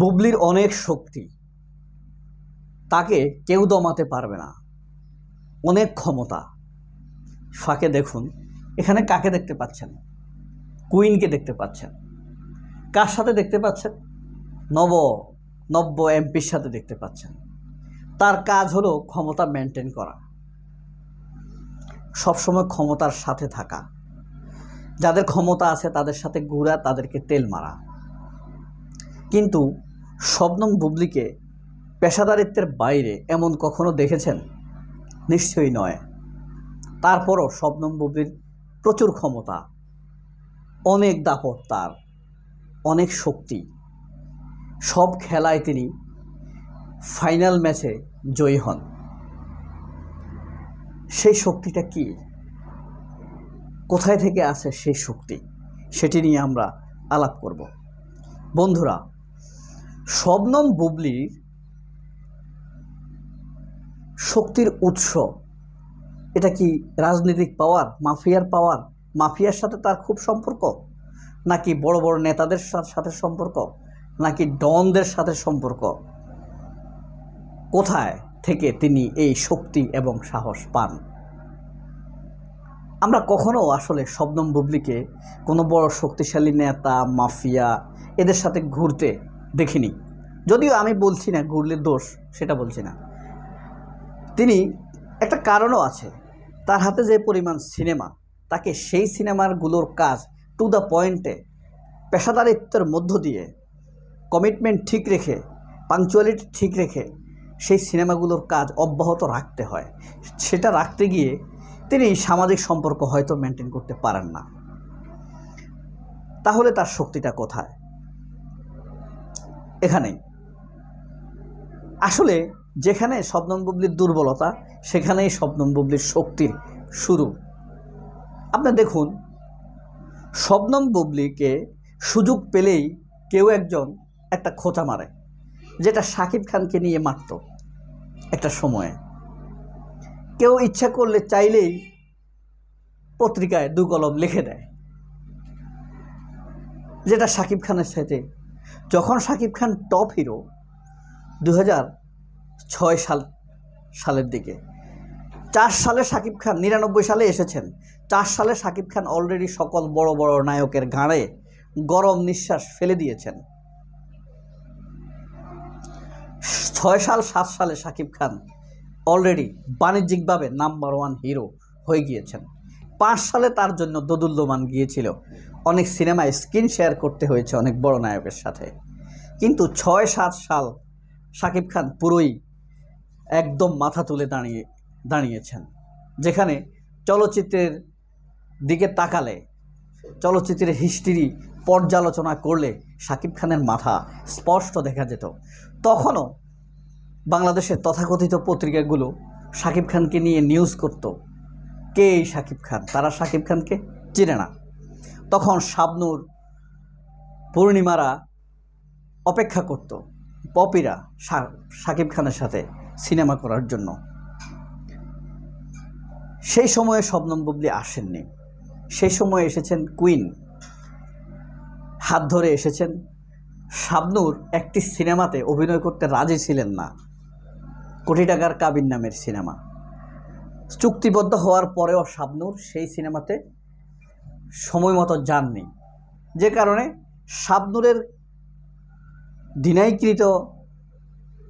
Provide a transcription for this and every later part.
বুবলির অনেক শক্তি, তাকে কেউ দমাতে পারবে না। অনেক ক্ষমতা। ফাঁকে দেখুন, এখানে কাকে দেখতে পাচ্ছেন? কুইনকে দেখতে পাচ্ছেন। কার সাথে দেখতে পাচ্ছেন? নব্য এমপির সাথে দেখতে পাচ্ছেন। তার কাজ হলো ক্ষমতা মেনটেন করা, সবসময় ক্ষমতার সাথে থাকা, যাদের ক্ষমতা আছে তাদের সাথে ঘুরা, তাদেরকে তেল মারা। কিন্তু শবনম বুবলিকে পেশাদারিত্বের বাইরে এমন কখনো দেখেছেন? নিশ্চয়ই নয়। তারপরও শবনম বুবলির প্রচুর ক্ষমতা, অনেক দাপট, তার অনেক শক্তি। সব খেলায় তিনি ফাইনাল ম্যাচে জয়ী হন। সেই শক্তিটা কি? কোথায় থেকে আসে সেই শক্তি? সেটি নিয়ে আমরা আলাপ করব। বন্ধুরা, শবনম বুবলির শক্তির উৎস এটা কি রাজনৈতিক পাওয়ার, মাফিয়ার পাওয়ার? মাফিয়ার সাথে তার খুব সম্পর্ক, নাকি বড় বড় নেতাদের সাথে সম্পর্ক, নাকি ডনদের সাথে সম্পর্ক? কোথায় থেকে তিনি এই শক্তি এবং সাহস পান? আমরা কখনো আসলে শবনম বুবলিকে কোনো বড় শক্তিশালী নেতা, মাফিয়া এদের সাথে ঘুরতে দেখিনি। যদিও আমি বলছি না ঘুরলে দোষ, সেটা বলছি না। তিনি একটা কারণও আছে, তার হাতে যে পরিমাণ সিনেমা, তাকে সেই সিনেমারগুলোর কাজ টু দ্য পয়েন্টে, পেশাদারিত্বের মধ্য দিয়ে, কমিটমেন্ট ঠিক রেখে, পাংচুয়ালিটি ঠিক রেখে সেই সিনেমাগুলোর কাজ অব্যাহত রাখতে হয়। সেটা রাখতে গিয়ে তিনি সামাজিক সম্পর্ক হয়তো মেনটেন করতে পারেন না। তাহলে তার শক্তিটা কোথায়? এখানেই আসলে, যেখানে শবনম বুবলির দুর্বলতা, সেখানেই শবনম বুবলির শক্তির শুরু। আপনি দেখুন, শবনম বুবলিকে সুযোগ পেলেই কেউ একজন একটা খোঁচা মারে, যেটা শাকিব খানকে নিয়ে মারত একটা সময়ে। কেউ ইচ্ছা করলে চাইলেই পত্রিকায় দু কলম লিখে দেয়, যেটা শাকিব খানের সাথে। যখন শাকিব খান টপ হিরো 2006 সালের দিকে, 4 সালে শাকিব খান 99 সালে এসেছেন। 4 সালে শাকিব খান অলরেডি সকল বড় বড় নায়কের ঘাড়ে গরম নিঃশ্বাস ফেলে দিয়েছেন। 6 সাল 7 সালে শাকিব খান অলরেডি বাণিজ্যিকভাবে নাম্বার 1 হিরো হয়ে গিয়েছেন। 5 সালে তার জন্য দোদুল্যমান গিয়েছিল, অনেক সিনেমায় স্ক্রিন শেয়ার করতে হয়েছে অনেক বড় নায়কের সাথে। কিন্তু 6-7 সাল শাকিব খান পুরোই একদম মাথা তুলে দাঁড়িয়েছেন, যেখানে চলচ্চিত্রের দিকে তাকালে, চলচ্চিত্রের হিস্ট্রি পর্যালোচনা করলে শাকিব খানের মাথা স্পষ্ট দেখা যেত। তখনও বাংলাদেশের তথাকথিত পত্রিকাগুলো শাকিব খানকে নিয়ে নিউজ করত। কে এই শাকিব খান? তারা শাকিব খানকে চেনে না। তখন শাবনূর, পূর্ণিমারা অপেক্ষা করত, পপিরা শাকিব খানের সাথে সিনেমা করার জন্য। সেই সময়ে শবনম বুবলি আসেননি। সেই সময়ে এসেছেন কুইন, হাত ধরে এসেছেন। শাবনূর একটি সিনেমাতে অভিনয় করতে রাজি ছিলেন না, কোটি টাকার কাবিন নামের সিনেমা। চুক্তিবদ্ধ হওয়ার পরেও শাবনূর সেই সিনেমাতে সময় মতো যাননি, যে কারণে শাবনূরের ডিনাইকৃত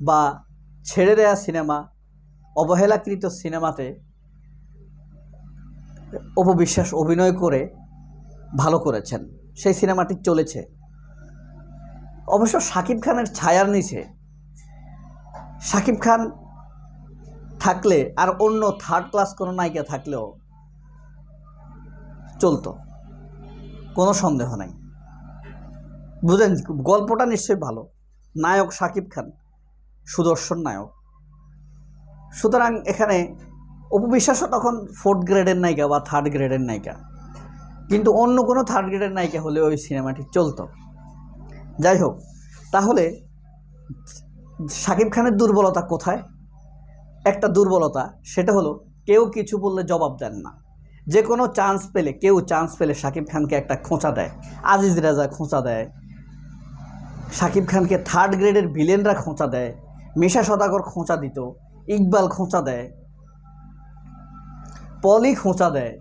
বা ছেড়ে দেয়া সিনেমা, অবহেলাকৃত সিনেমাতে অপু বিশ্বাস অভিনয় করে ভালো করেছেন। সেই সিনেমাটি চলেছে। অবশ্য শাকিব খানের ছায়ার নিচে শাকিব খান থাকলে আর অন্য থার্ড ক্লাস কোনো নায়িকা থাকলেও চলতো, কোনো সন্দেহ নাই। বুঝেন, গল্পটা নিশ্চয়ই ভালো। নায়ক শাকিব খান, সুদর্শন নায়ক। সুতরাং এখানে অপু বিশ্বাসও তখন 4th গ্রেডের নায়িকা বা 3rd গ্রেডের নায়িকা, কিন্তু অন্য কোনো 3rd গ্রেডের নায়িকা হলে ওই সিনেমাটি চলতো। যাই হোক, তাহলে শাকিব খানের দুর্বলতা কোথায়? একটা দুর্বলতা, সেটা হলো কেউ কিছু বললে জবাব দেন না। যে কোনো চান্স পেলে, কেউ চান্স পেলে শাকিব খানকে একটা খোঁচা দেয়। আজিজ রাজা খোঁচা দেয়, শাকিব খানকে থার্ড গ্রেডের ভিলেনরা খোঁচা দেয়, মিশা সদাগর খোঁচা দিত, ইকবাল খোঁচা দেয়, পলি খোঁচা দেয়,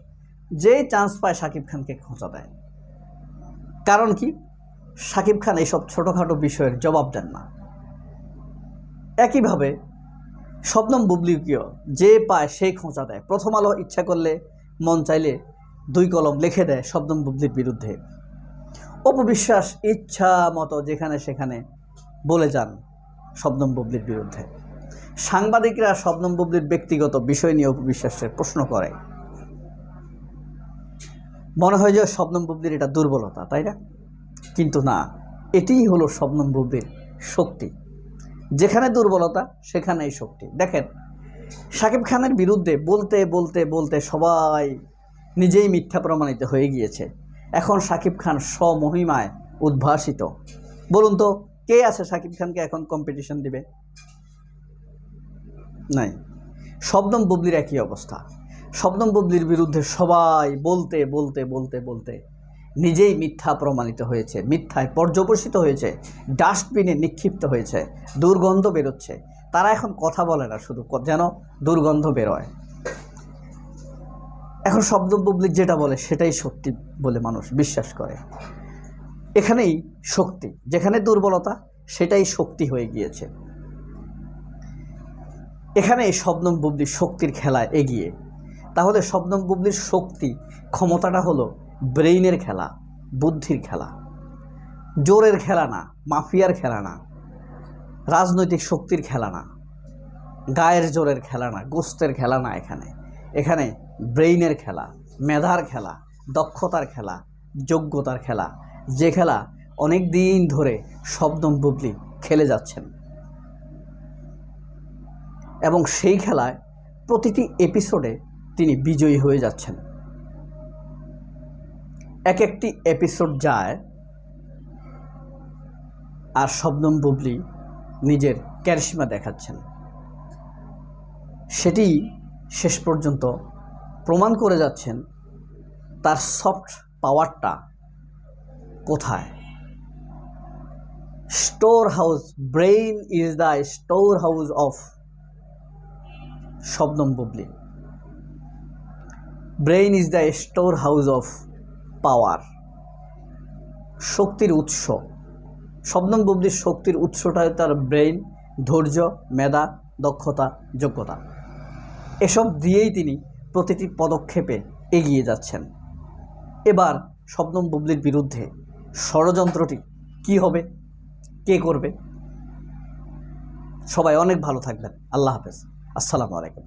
যেই চান্স পায় শাকিব খানকে খোঁচা দেয়। কারণ কি? শাকিব খান এইসব ছোটোখাটো বিষয়ের জবাব দেন না। একইভাবে শবনম বুবলিকেও যে পায় সেই খোঁচা দেয়। প্রথম আলো ইচ্ছা করলে, মন চাইলে 2 কলম লিখে দেয় শবনম বুবলির বিরুদ্ধে। অপু বিশ্বাস ইচ্ছা মতো যেখানে সেখানে বলে যান শবনম বুবলির বিরুদ্ধে। সাংবাদিকরা শবনম বুবলির ব্যক্তিগত বিষয় নিয়ে অপু বিশ্বাসের প্রশ্ন করে। মনে হয় যে শবনম বুবলির এটা দুর্বলতা, তাই না? কিন্তু না, এটিই হলো শবনম বুবলির শক্তি। যেখানে দুর্বলতা সেখানেই শক্তি। দেখেন, শাকিব খানের বিরুদ্ধে বলতে বলতে বলতে সবাই নিজেই মিথ্যা প্রমাণিত হয়ে গিয়েছে। এখন শাকিব খান স্বমহিমায় উদ্ভাসিত। বলুন তো, কে আছে শাকিব খানকে এখন কম্পিটিশন দিবে? নাই। শবনম বুবলির একই অবস্থা। শবনম বুবলির বিরুদ্ধে সবাই বলতে বলতে বলতে বলতে নিজেই মিথ্যা প্রমাণিত হয়েছে, মিথ্যায় পর্যবসিত হয়েছে, ডাস্টবিনে নিক্ষিপ্ত হয়েছে, দুর্গন্ধ বেরোচ্ছে। তারা এখন কথা বলে না, শুধু যেন দুর্গন্ধ বেরোয়। এখন শবনম বুবলি যেটা বলে সেটাই সত্যি বলে মানুষ বিশ্বাস করে। এখানেই শক্তি, যেখানে দুর্বলতা সেটাই শক্তি হয়ে গিয়েছে। এখানে শবনম বুবলির শক্তির খেলায় এগিয়ে। তাহলে শবনম বুবলির শক্তি, ক্ষমতাটা হলো ব্রেইনের খেলা, বুদ্ধির খেলা, জোরের খেলা না, মাফিয়ার খেলা না, রাজনৈতিক শক্তির খেলা না, গায়ের জোরের খেলা না, গোস্তের খেলা না। এখানে ব্রেইনের খেলা, মেধার খেলা, দক্ষতার খেলা, যোগ্যতার খেলা, যে খেলা অনেক দিন ধরে শবনম বুবলি খেলে যাচ্ছেন। এবং সেই খেলায় প্রতিটি এপিসোডে তিনি বিজয়ী হয়ে যাচ্ছেন। এক একটি এপিসোড যায় আর শবনম বুবলি নিজের ক্যারিশমা দেখাচ্ছেন। সেটি শেষ পর্যন্ত প্রমাণ করে যাচ্ছেন তার সফট পাওয়ারটা কোথায়। Store house, brain is the store house of Shabnam Bubly. Brain is the store house of power, শক্তির উৎস। শবনম বুবলির শক্তির উৎসটাই তার ব্রেইন, ধৈর্য, মেধা, দক্ষতা, যোগ্যতা। এসব দিয়েই তিনি প্রতিটি পদক্ষেপে এগিয়ে যাচ্ছেন। এবার শবনম বুবলির বিরুদ্ধে ষড়যন্ত্রটি কি হবে, কে করবে? সবাই অনেক ভালো থাকবেন। আল্লাহ হাফেজ। আসসালামু আলাইকুম।